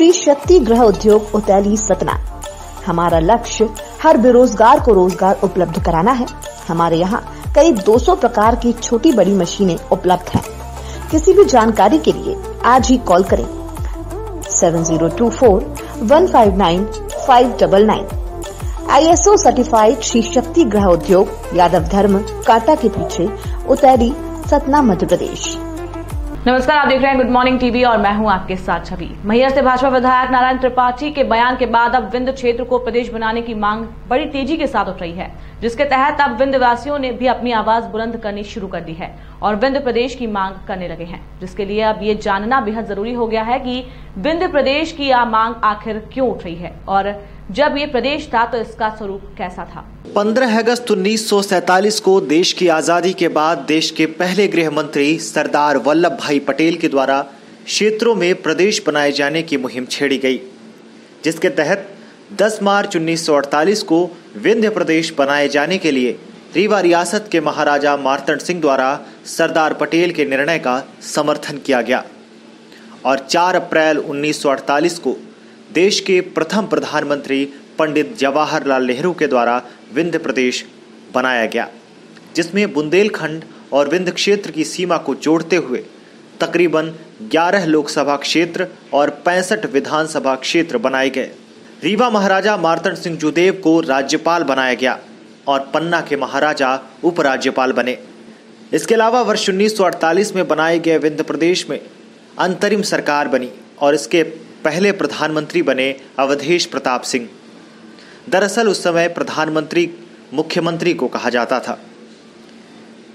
श्री शक्ति गृह उद्योग उतैली सतना। हमारा लक्ष्य हर बेरोजगार को रोजगार उपलब्ध कराना है। हमारे यहाँ करीब 200 प्रकार की छोटी बड़ी मशीनें उपलब्ध हैं। किसी भी जानकारी के लिए आज ही कॉल करें 7024-159-599। ISO सर्टिफाइड श्री शक्ति गृह उद्योग यादव धर्म कांटा के पीछे उतैली सतना मध्य प्रदेश। नमस्कार, आप देख रहे हैं गुड मॉर्निंग टीवी और मैं हूं आपके साथ छवि। मैहर से भाजपा विधायक नारायण त्रिपाठी के बयान के बाद अब विंध्य क्षेत्र को प्रदेश बनाने की मांग बड़ी तेजी के साथ उठ रही है, जिसके तहत अब विंध्य वासियों ने भी अपनी आवाज बुलंद करनी शुरू कर दी है और विंध्य प्रदेश की मांग करने लगे हैं, जिसके लिए अब ये जानना बेहद जरूरी हो गया है कि विंध्य प्रदेश की यह मांग आखिर क्यों उठ रही है और जब ये प्रदेश था तो इसका स्वरूप कैसा था। 15 अगस्त 1947 को देश की आजादी के बाद देश के पहले गृह मंत्री सरदार वल्लभ भाई पटेल के द्वारा क्षेत्रों में प्रदेश बनाए जाने की मुहिम छेड़ी गई, जिसके तहत 10 मार्च 1948 को विंध्य प्रदेश बनाए जाने के लिए रीवा रियासत के महाराजा मार्तंड सिंह द्वारा सरदार पटेल के निर्णय का समर्थन किया गया और 4 अप्रैल 1948 को देश के प्रथम प्रधानमंत्री पंडित जवाहरलाल नेहरू के द्वारा विंध्य प्रदेश बनाया गया, जिसमें बुंदेलखंड और विंध्य क्षेत्र की सीमा को जोड़ते हुए तकरीबन 11 लोकसभा क्षेत्र और 65 विधानसभा क्षेत्र बनाए गए। रीवा महाराजा मार्तंड सिंह जुदेव को राज्यपाल बनाया गया और पन्ना के महाराजा उपराज्यपाल बने। इसके अलावा वर्ष 1948 में बनाए गए विंध्य प्रदेश में अंतरिम सरकार बनी और इसके पहले प्रधानमंत्री बने अवधेश प्रताप सिंह। दरअसल उस समय प्रधानमंत्री मुख्यमंत्री को कहा जाता था।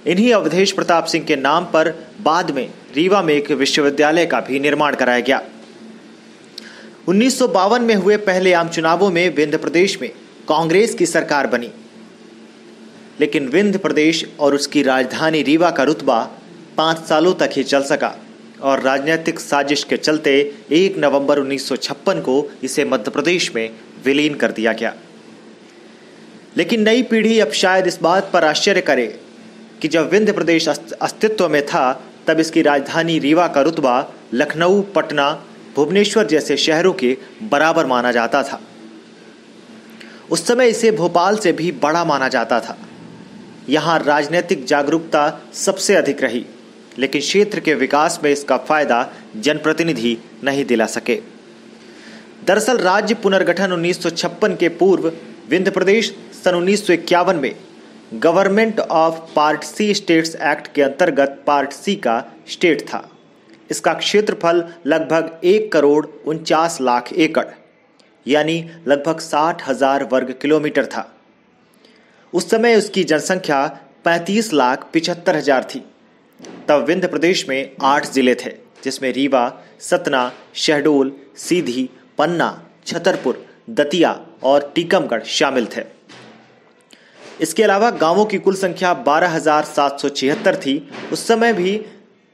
इन्हीं अवधेश प्रताप सिंह के नाम पर बाद में रीवा में एक विश्वविद्यालय का भी निर्माण कराया गया। 1952 में हुए पहले आम चुनावों में विंध्य प्रदेश में कांग्रेस की सरकार बनी, लेकिन विंध्य प्रदेश और उसकी राजधानी रीवा का रुतबा 5 सालों तक ही चल सका और राजनीतिक साजिश के चलते 1 नवंबर 1956 को इसे मध्य प्रदेश में विलीन कर दिया गया। लेकिन नई पीढ़ी अब शायद इस बात पर आश्चर्य करे कि जब विंध्य प्रदेश अस्तित्व में था तब इसकी राजधानी रीवा का रुतबा लखनऊ, पटना, भुवनेश्वर जैसे शहरों के बराबर माना जाता था। उस समय इसे भोपाल से भी बड़ा माना जाता था। यहाँ राजनीतिक जागरूकता सबसे अधिक रही, लेकिन क्षेत्र के विकास में इसका फायदा जनप्रतिनिधि नहीं दिला सके। दरअसल राज्य पुनर्गठन 1956 के पूर्व विंध्य प्रदेश सन 1951 में government of part C states act के अंतर्गत पार्ट सी का स्टेट था। इसका क्षेत्रफल लगभग 1,49,00,000 एकड़ यानी लगभग 60,000 वर्ग किलोमीटर था। उस समय उसकी जनसंख्या 35,75,000 थी। तब विंध्य प्रदेश में 8 जिले थे, जिसमें रीवा, सतना, शहडोल, सीधी, पन्ना, छतरपुर, दतिया और टीकमगढ़ शामिल थे। इसके अलावा गांवों की कुल संख्या 12,776 थी। उस समय भी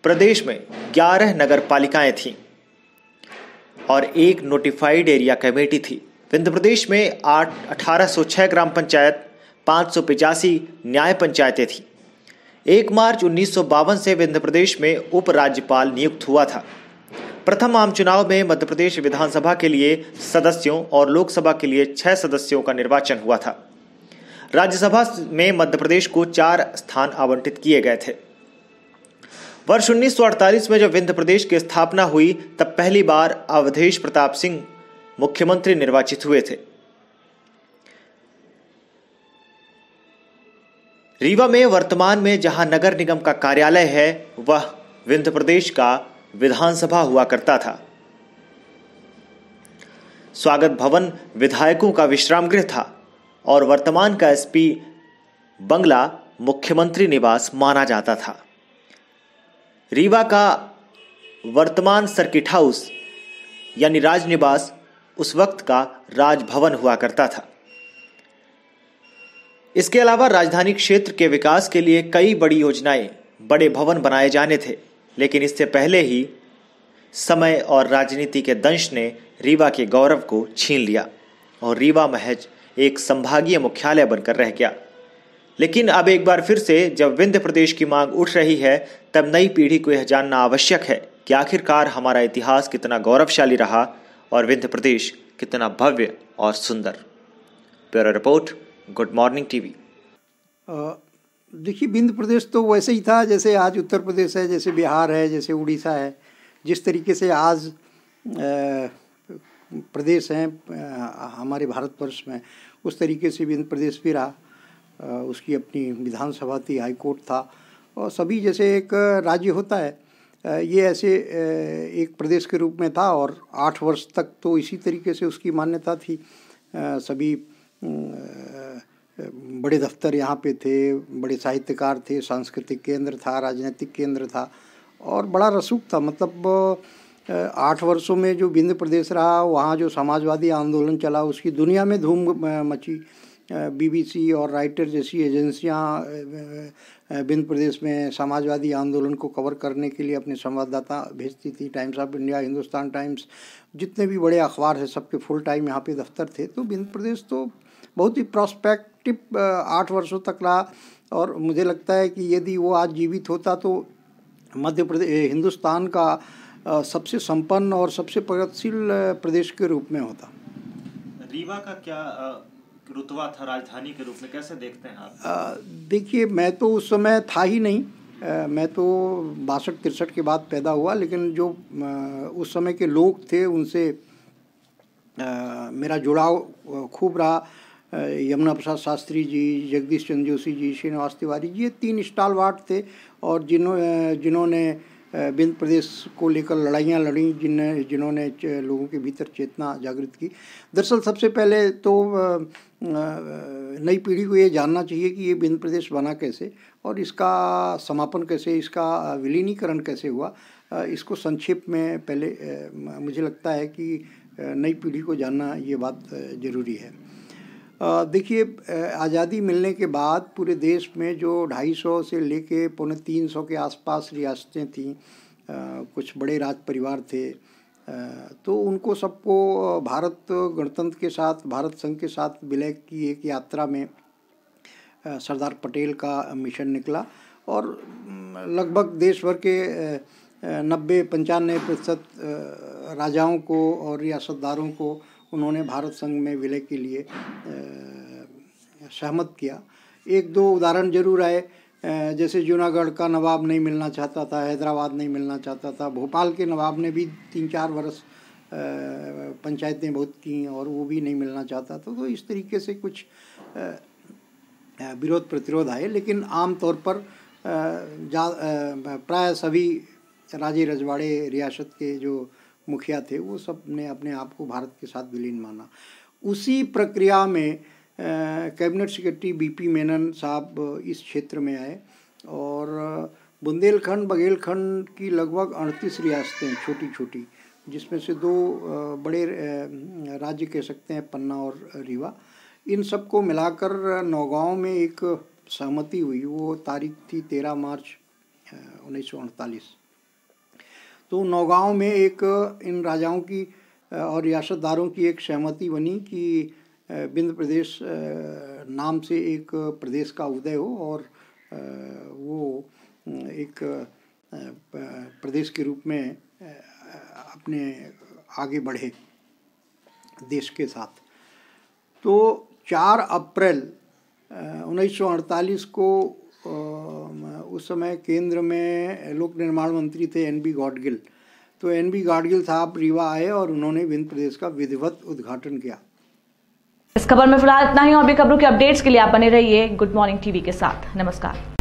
प्रदेश में 11 नगर पालिकाएं थीं और एक नोटिफाइड एरिया कमेटी थी। विंध्य प्रदेश में 1806 ग्राम पंचायत, 585 न्याय पंचायतें थीं। 1 मार्च 1952 से विंध्य प्रदेश में उपराज्यपाल नियुक्त हुआ था। प्रथम आम चुनाव में मध्य प्रदेश विधानसभा के लिए सदस्यों और लोकसभा के लिए 6 सदस्यों का निर्वाचन हुआ था। राज्यसभा में मध्य प्रदेश को 4 स्थान आवंटित किए गए थे। वर्ष 1948 में जब विंध्य प्रदेश की स्थापना हुई तब पहली बार अवधेश प्रताप सिंह मुख्यमंत्री निर्वाचित हुए थे। रीवा में वर्तमान में जहां नगर निगम का कार्यालय है वह विंध्य प्रदेश का विधानसभा हुआ करता था। स्वागत भवन विधायकों का विश्राम गृह था और वर्तमान का एसपी बंगला मुख्यमंत्री निवास माना जाता था। रीवा का वर्तमान सर्किट हाउस यानी राजनिवास उस वक्त का राजभवन हुआ करता था। इसके अलावा राजधानी क्षेत्र के विकास के लिए कई बड़ी योजनाएं, बड़े भवन बनाए जाने थे, लेकिन इससे पहले ही समय और राजनीति के दंश ने रीवा के गौरव को छीन लिया और रीवा महज एक संभागीय मुख्यालय बनकर रह गया। लेकिन अब एक बार फिर से जब विंध्य प्रदेश की मांग उठ रही है तब नई पीढ़ी को यह जानना आवश्यक है कि आखिरकार हमारा इतिहास कितना गौरवशाली रहा और विंध्य प्रदेश कितना भव्य और सुंदर। Bureau report, good morning TV. देखिए, विंध्य प्रदेश तो वैसे ही था जैसे आज उत्तर प्रदेश है, जैसे बिहार है, जैसे उड़ीसा है। जिस तरीके से आज प्रदेश हैं हमारे भारतवर्ष में, उस तरीके से विंध्य प्रदेश भी रहा। उसकी अपनी विधानसभा थी, हाई कोर्ट था, और सभी जैसे एक राज्य होता है, ये ऐसे एक प्रदेश के रूप में था। और 8 वर्ष तक तो इसी तरीके से उसकी मान्यता थी। सभी बड़े दफ्तर यहाँ पे थे, बड़े साहित्यकार थे, सांस्कृतिक केंद्र था, राजनीतिक केंद्र था, और बड़ा रसूख था। मतलब 8 वर्षों में जो विंध्य प्रदेश रहा, वहाँ जो समाजवादी आंदोलन चला, उसकी दुनिया में धूम मची। BBC और राइटर जैसी एजेंसियाँ विंध्य प्रदेश में समाजवादी आंदोलन को कवर करने के लिए अपने संवाददाता भेजती थी। Times of India, Hindustan times, जितने भी बड़े अखबार हैं, सबके फुल टाइम यहाँ पे दफ्तर थे। तो विंध्य प्रदेश तो बहुत ही प्रॉस्पेक्टिव 8 वर्षों तक रहा। और मुझे लगता है कि यदि वो आज जीवित होता तो मध्य प्रदेश हिंदुस्तान का सबसे संपन्न और सबसे प्रगतिशील प्रदेश के रूप में होता। रीवा का क्या रुतबा था राजधानी के रूप में, कैसे देखते हैं आप? देखिए, मैं तो उस समय था ही नहीं। मैं तो 62-63 के बाद पैदा हुआ, लेकिन जो उस समय के लोग थे उनसे मेरा जुड़ाव खूब रहा। यमुना प्रसाद शास्त्री जी, जगदीश चंद्र जोशी जी, श्रीनिवास तिवारी जी, ये 3 स्टालवार्ट थे, और जिन्होंने विंध्य प्रदेश को लेकर लड़ाइयाँ लड़ी, जिन्होंने लोगों के भीतर चेतना जागृत की। दरअसल सबसे पहले तो नई पीढ़ी को ये जानना चाहिए कि ये विंध्य प्रदेश बना कैसे, और इसका समापन कैसे, इसका विलीनीकरण कैसे हुआ। इसको संक्षेप में पहले मुझे लगता है कि नई पीढ़ी को जानना ये बात ज़रूरी है। देखिए, आज़ादी मिलने के बाद पूरे देश में जो 250 से लेके 350 के आसपास रियासतें थीं, कुछ बड़े राज परिवार थे, तो उनको सबको भारत गणतंत्र के साथ, भारत संघ के साथ विलय की एक यात्रा में सरदार पटेल का मिशन निकला। और लगभग देश भर के 90-95% राजाओं को और रियासतदारों को उन्होंने भारत संघ में विलय के लिए सहमत किया। 1-2 उदाहरण जरूर आए, जैसे जूनागढ़ का नवाब नहीं मिलना चाहता था, हैदराबाद नहीं मिलना चाहता था, भोपाल के नवाब ने भी 3-4 वर्ष पंचायतें बहुत की और वो भी नहीं मिलना चाहता था। तो इस तरीके से कुछ विरोध प्रतिरोध आए, लेकिन आम तौर पर प्राय सभी राजे रजवाड़े रियासत के जो मुखिया थे वो सब ने अपने आप को भारत के साथ विलीन माना। उसी प्रक्रिया में कैबिनेट सेक्रेटरी BP मेनन साहब इस क्षेत्र में आए, और बुंदेलखंड, बघेलखंड की लगभग 38 रियासतें छोटी छोटी, जिसमें से 2 बड़े राज्य कह सकते हैं, पन्ना और रीवा, इन सबको मिलाकर नौगांव में एक सहमति हुई। वो तारीख थी 13 मार्च 1948। तो नौगांव में एक इन राजाओं की और रियासतदारों की एक सहमति बनी कि विंध्य प्रदेश नाम से एक प्रदेश का उदय हो, और वो एक प्रदेश के रूप में अपने आगे बढ़े देश के साथ। तो 4 अप्रैल 1948 को उस समय केंद्र में लोक निर्माण मंत्री थे NB गाडगिल। तो NB गाडगिल साहब रीवा आए और उन्होंने विंध्य प्रदेश का विधिवत उद्घाटन किया। इस खबर में फिलहाल इतना ही, और भी खबरों के अपडेट्स के लिए आप बने रहिए गुड मॉर्निंग टीवी के साथ। नमस्कार।